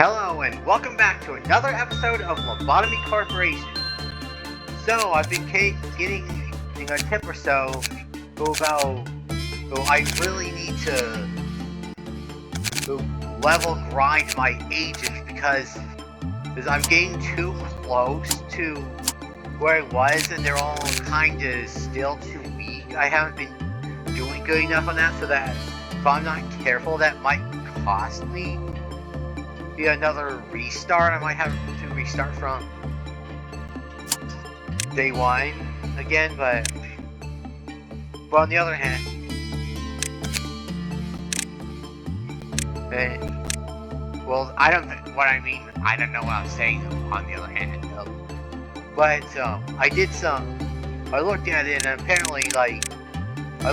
Hello and welcome back to another episode of Lobotomy Corporation. So I've been getting a tip or so about I really need to level grind my agents because I'm getting too close to where I was and they're all kind of still too weak. I haven't been doing good enough on that, so that if I'm not careful that might cost me another restart. I might have to restart from day one again, but on the other hand, I don't know what I'm saying on the other hand, but I looked at it and apparently I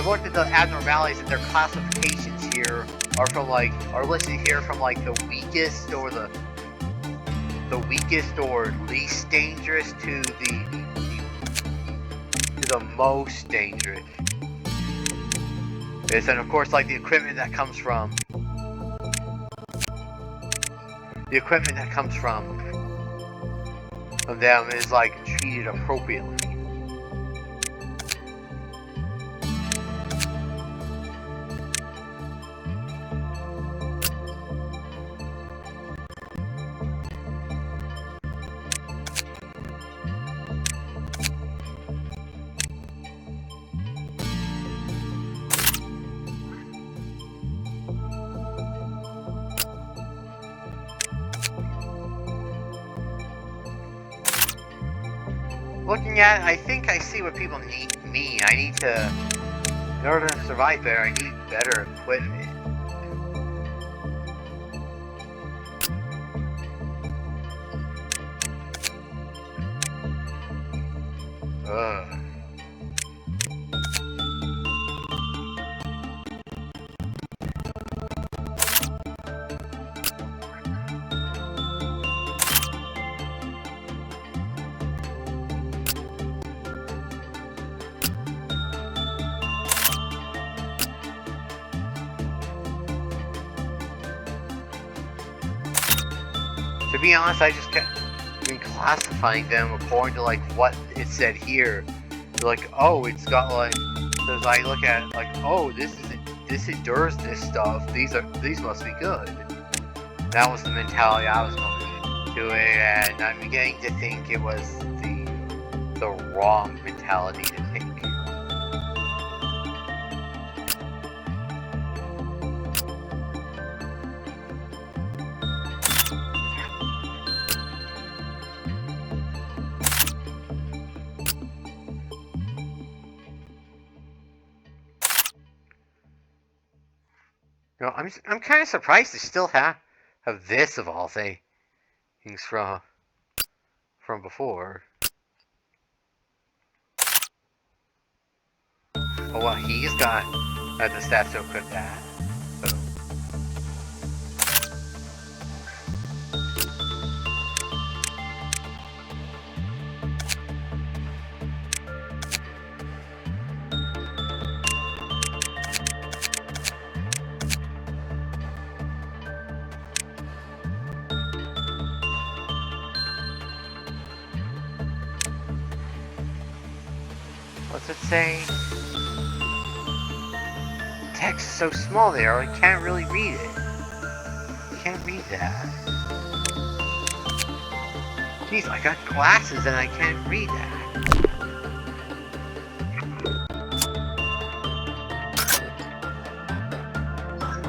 looked at the abnormalities and their classifications here are listed here from the weakest or the weakest or least dangerous to the most dangerous. And of course, the equipment that comes from them is treated appropriately. Looking at it, I think I see what people mean. I need to, in order to survive better, I need better equipment. Ugh. To be honest, I just kept classifying them according to what it said here. Oh, it's got because I look at oh, this endures this stuff. These must be good. That was the mentality I was going to it, and I'm beginning to think it was the wrong mentality to take. I'm kind of surprised to still have this of all things from before. Oh well, he's got the stats to equip that. So. What's it say? Text is so small there, I can't really read it. Can't read that. Jeez, I got glasses and I can't read that.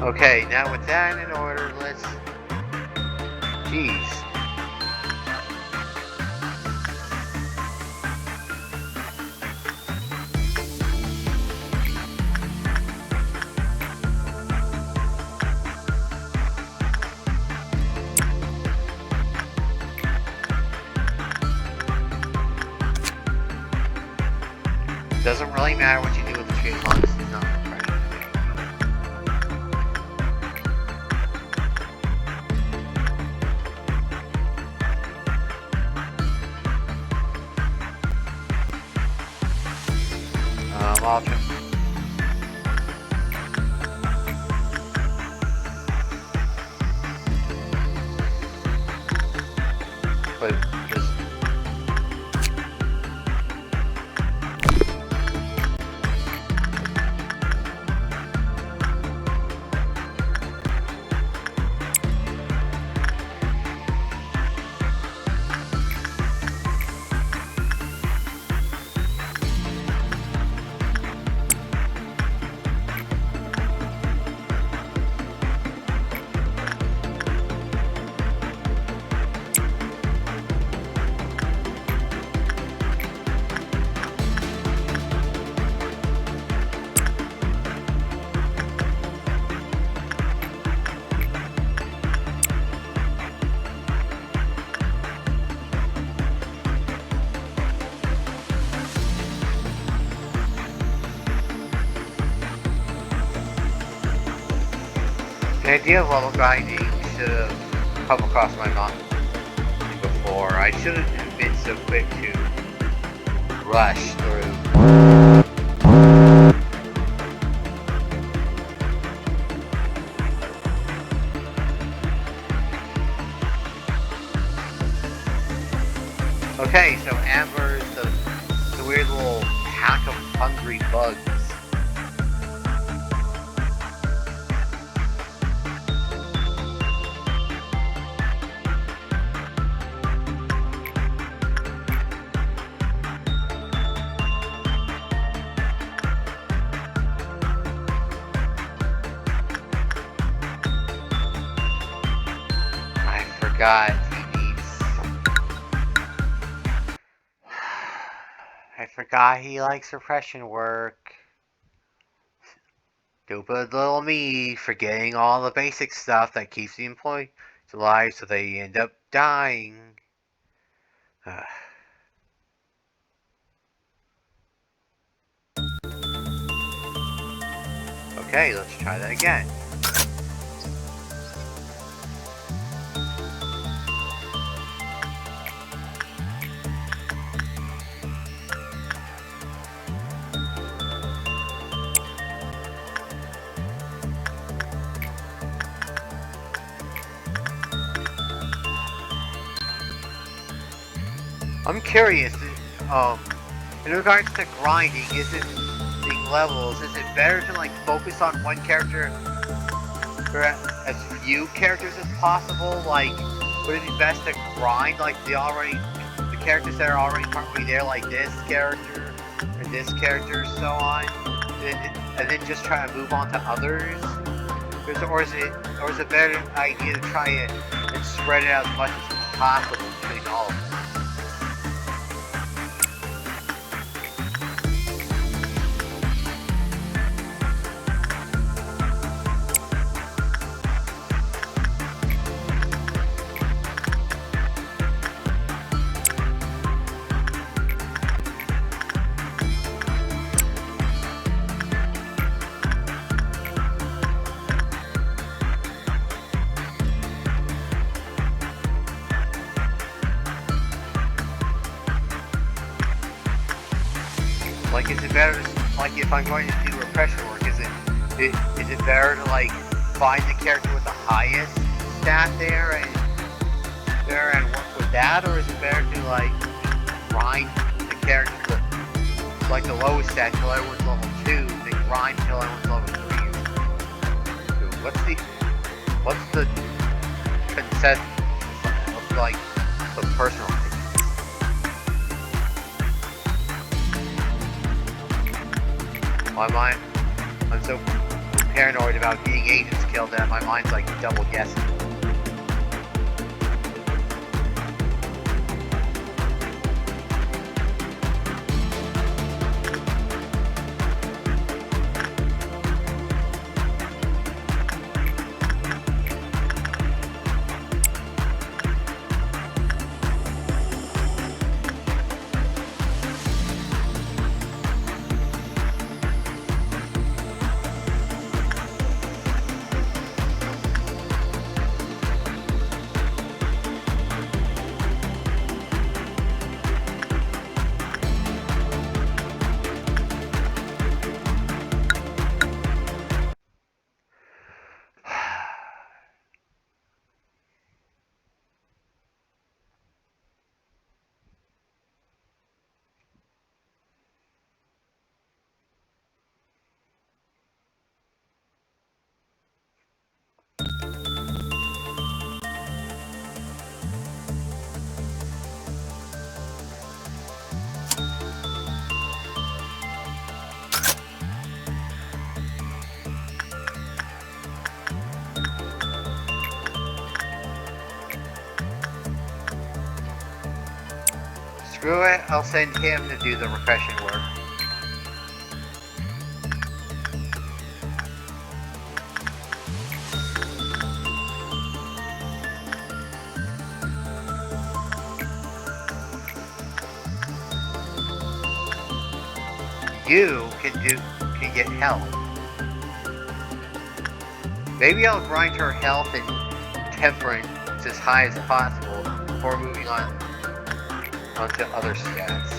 Okay, now with that in order, let's... Jeez. Doesn't really matter what you do with the tree as long as it's not right. Option. But just... The idea of level grinding should have come across my mind before. I shouldn't have been so quick to rush through. Okay, so Amber's the weird little pack of hungry bugs. God, he needs... I forgot he likes repression work. Stupid little me, forgetting all the basic stuff that keeps the employees alive so they end up dying. Okay, let's try that again. I'm curious, in regards to grinding, is it being levels, is it better to like focus on one character for as few characters as possible? Like, would it be best to grind like the characters that are already currently there, like this character or this character, so on, and then just try to move on to others? Or is it a better idea to try it and spread it out as much as possible between all of them? Like, is it better to, like, if I'm going to do repression work, is it better to, like, find the character with the highest stat there and work with that, or is it better to, like, grind the character with, like, the lowest stat till everyone's level 2, then grind till everyone's level 3? So what's the consensus on that? What's, like, the personal opinion? I'm so paranoid about getting agents killed that my mind's like double guessing. Screw it, I'll send him to do the repression work. You can get help. Maybe I'll grind her health and temperance as high as possible before moving on onto other stats.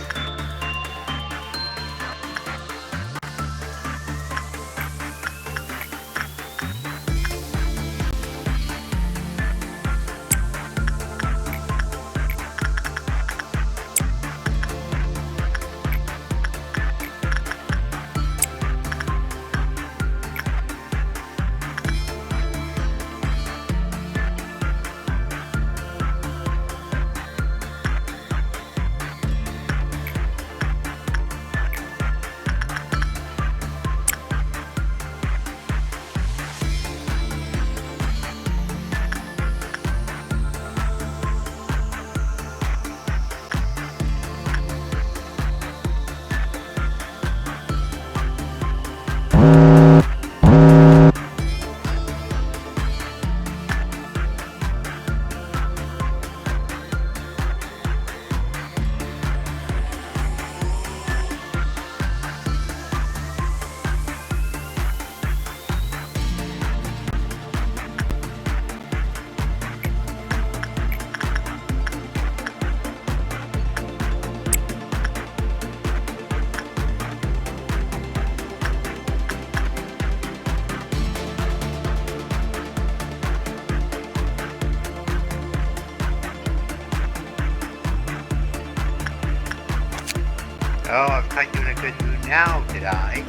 Oh, I've caught you in a good mood now, did I?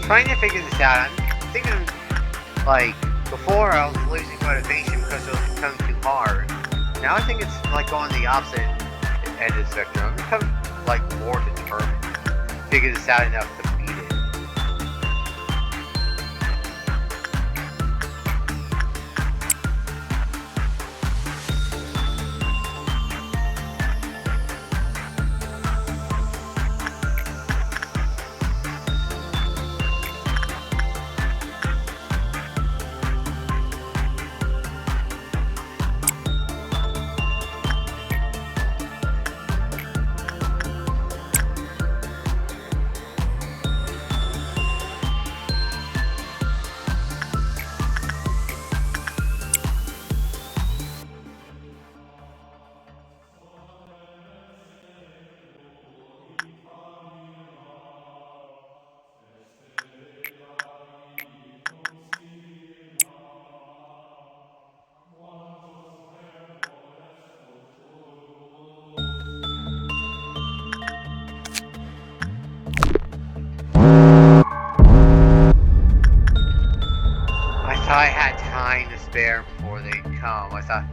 Trying to figure this out. I'm thinking, like, before I was losing motivation because it was becoming too hard. Now I think it's like going the opposite end of the spectrum. I'm becoming, like, more determined to figure this out enough to beat it. I had time to spare before they come. I thought...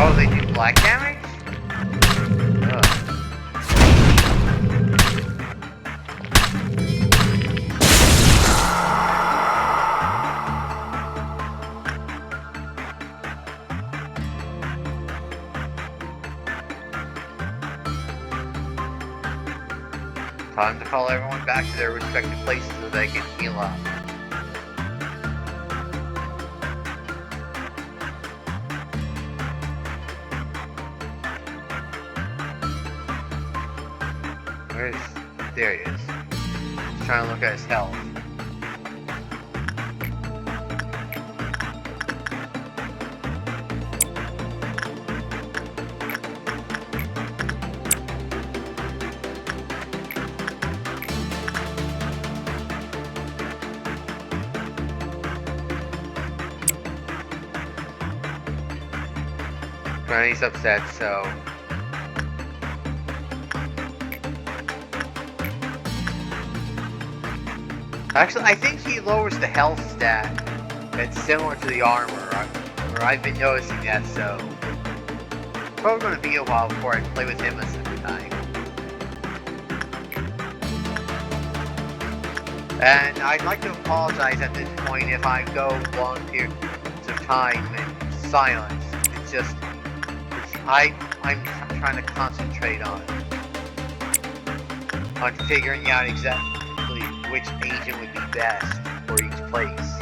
Oh, they do black damage? Ugh. Time to call everyone back to their respective places so they can heal up. There he is. He's trying to look at his health. And he's upset, so... Actually, I think he lowers the health stat. It's similar to the armor, or I've been noticing that, so... It's probably going to be a while before I play with him a second time. And I'd like to apologize at this point if I go long periods of time in silence. It's just... I'm trying to concentrate on figuring out exactly which agent would be best for each place.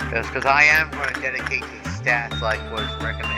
Because I am going to dedicate to the stats like was recommended.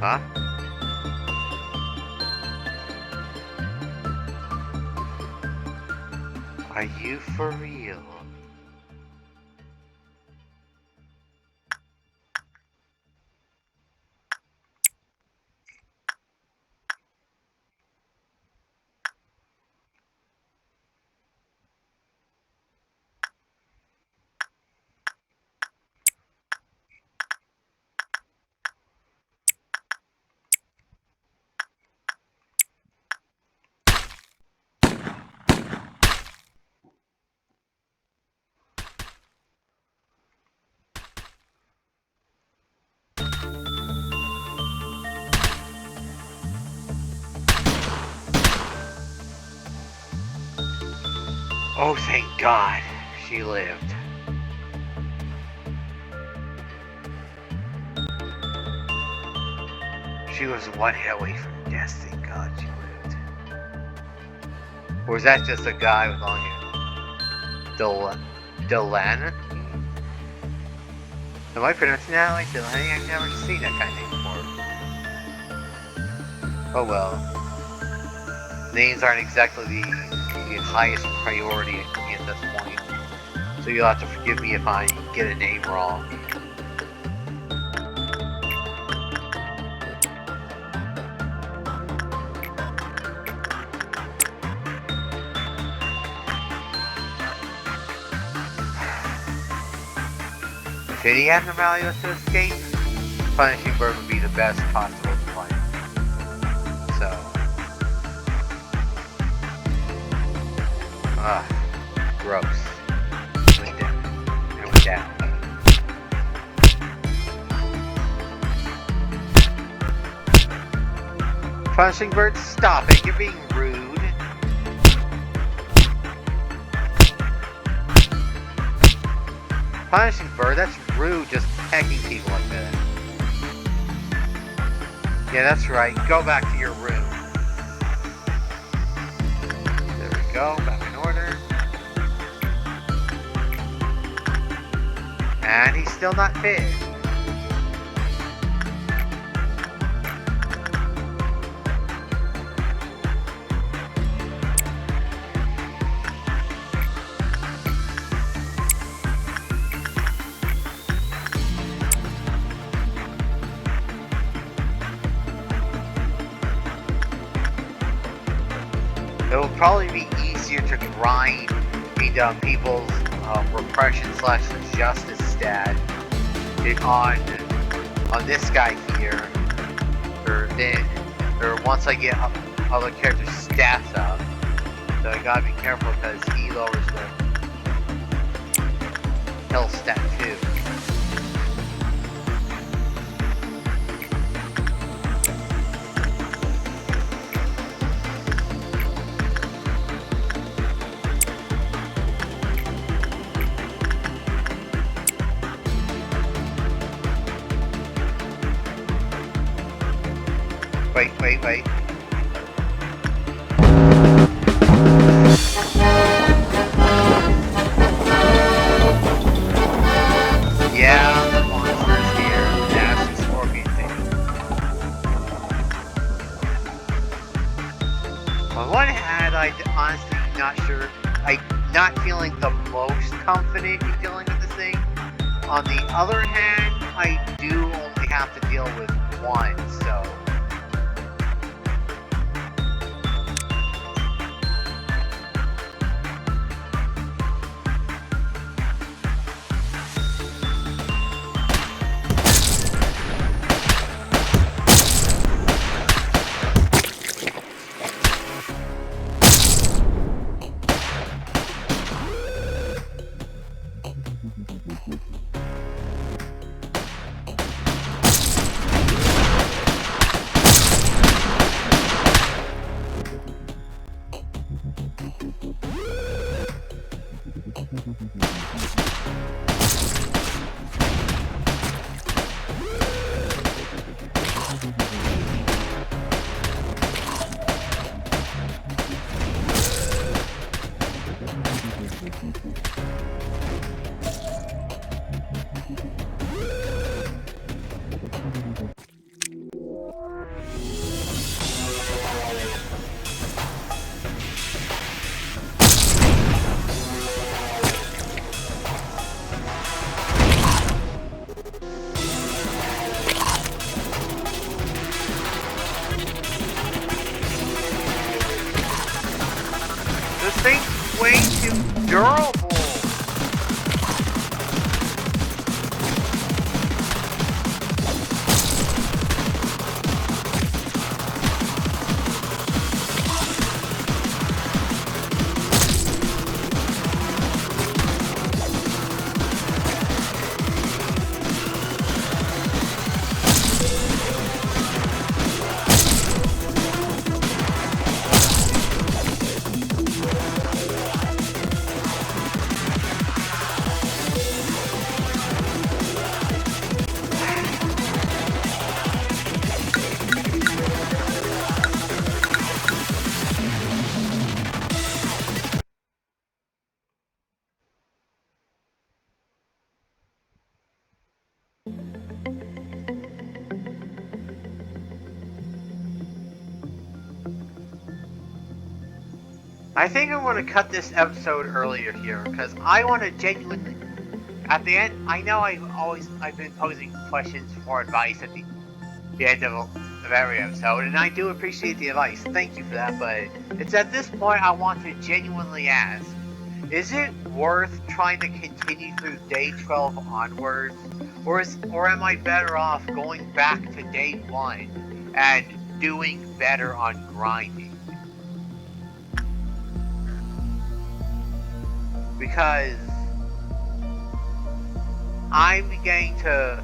Huh? Are you for real? Oh, thank God, she lived. She was one hit away from death, thank God she lived. Or was that just a guy with long hair? Delan? Am I pronouncing that like Delaney? I've never seen that kind of name before. Oh well. Names aren't exactly the highest priority at this point, so you'll have to forgive me if I get a name wrong. If any abnormality was to escape, punishing bird would be the best possible plan. So. Gross. Went down. And went down. Punishing bird, stop it. You're being rude. Punishing bird, that's rude, just pecking people like that. Yeah, that's right. Go back to your room. There we go. Back in order. And he's still not fit. probably be easier to grind into people's repression/justice stat on this guy here, or once I get other characters' stats up. So I gotta be careful because he lowers the health stat too. Wait. Yeah, the monster's here. That's the scorpion thing. On one hand, I'm honestly not sure. I'm not feeling the most confident in dealing with this thing. On the other hand, I do only have to deal with one, so. This thing's way too durable. I think I want to cut this episode earlier here because I want to genuinely. At the end, I know I've been posing questions for advice at the end of every episode, and I do appreciate the advice. Thank you for that, but it's at this point I want to genuinely ask: is it worth trying to continue through day 12 onwards, or am I better off going back to day 1 and doing better on grinding? Because I'm beginning to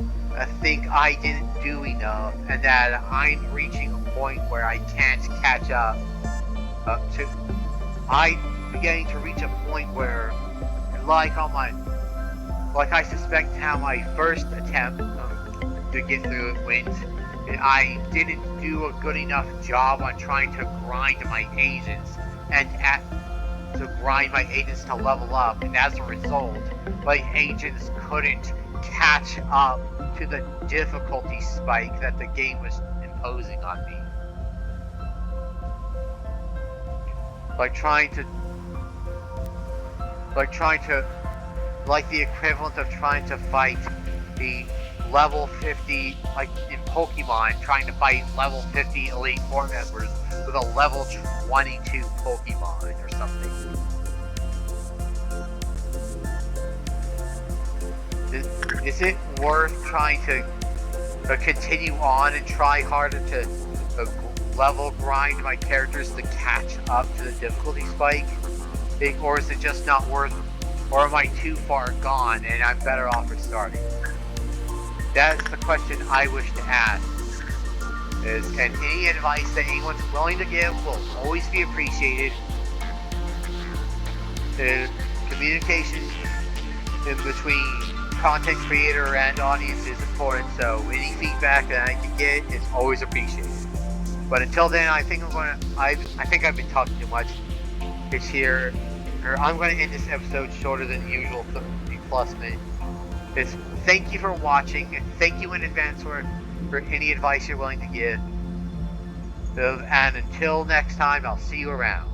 think I didn't do enough, and that I'm reaching a point where I can't catch up to. I'm beginning to reach a point where, like I suspect how my first attempt to get through it went. I didn't do a good enough job on trying to grind my agents to grind my agents to level up, and as a result, my agents couldn't catch up to the difficulty spike that the game was imposing on me. Like the equivalent of trying to fight the level 50, like in Pokemon, trying to fight level 50 Elite Four members with a level 22 Pokemon or something. Is it worth trying to continue on and try harder to level grind my characters to catch up to the difficulty spike? Or is it just not worth, or am I too far gone and I'm better off restarting? That's the question I wish to ask. And any advice that anyone's willing to give will always be appreciated. Communication in between content creator and audience is important, so any feedback that I can get is always appreciated. But until then, I think I've been talking too much. I'm going to end this episode shorter than usual, 30+ minutes. Thank you for watching, and thank you in advance for any advice you're willing to give. And until next time, I'll see you around.